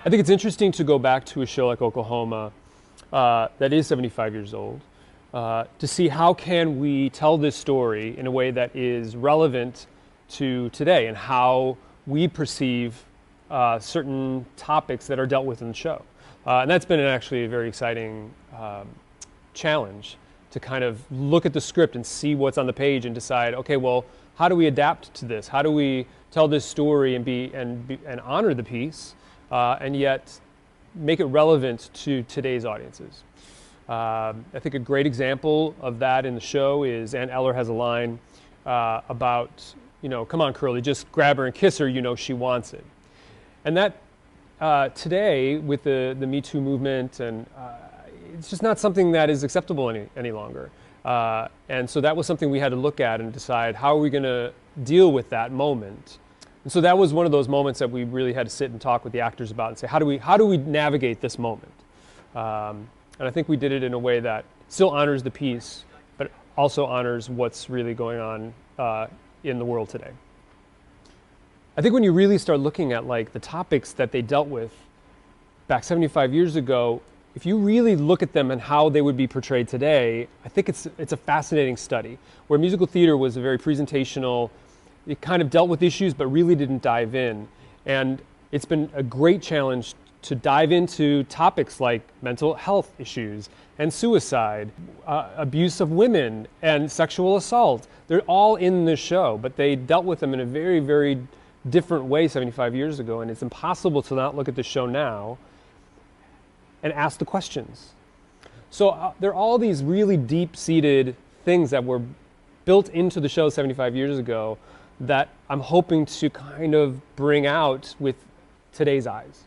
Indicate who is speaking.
Speaker 1: I think it's interesting to go back to a show like Oklahoma that is 75 years old to see how can we tell this story in a way that is relevant to today and how we perceive certain topics that are dealt with in the show. And that's been actually a very exciting challenge to kind of look at the script and see what's on the page and decide, okay, well, how do we adapt to this? How do we tell this story and honor the piece, and yet make it relevant to today's audiences? I think a great example of that in the show is Aunt Eller has a line about, come on, Curly, just grab her and kiss her, she wants it. And that today with the Me Too movement, and it's just not something that is acceptable any longer. And so that was something we had to look at and decide, how are we going to deal with that moment? And so that was one of those moments that we really had to sit and talk with the actors about and say, how do we navigate this moment? And I think we did it in a way that still honors the piece, but also honors what's really going on in the world today. I think when you really start looking at the topics that they dealt with back 75 years ago, if you really look at them and how they would be portrayed today, I think it's a fascinating study. Where musical theater was a very presentational, it kind of dealt with issues but really didn't dive in. And it's been a great challenge to dive into topics like mental health issues and suicide, abuse of women and sexual assault. They're all in the show, but they dealt with them in a very, very different way 75 years ago, and it's impossible to not look at the show now and ask the questions. So there are all these really deep-seated things that were built into the show 75 years ago that I'm hoping to kind of bring out with today's eyes.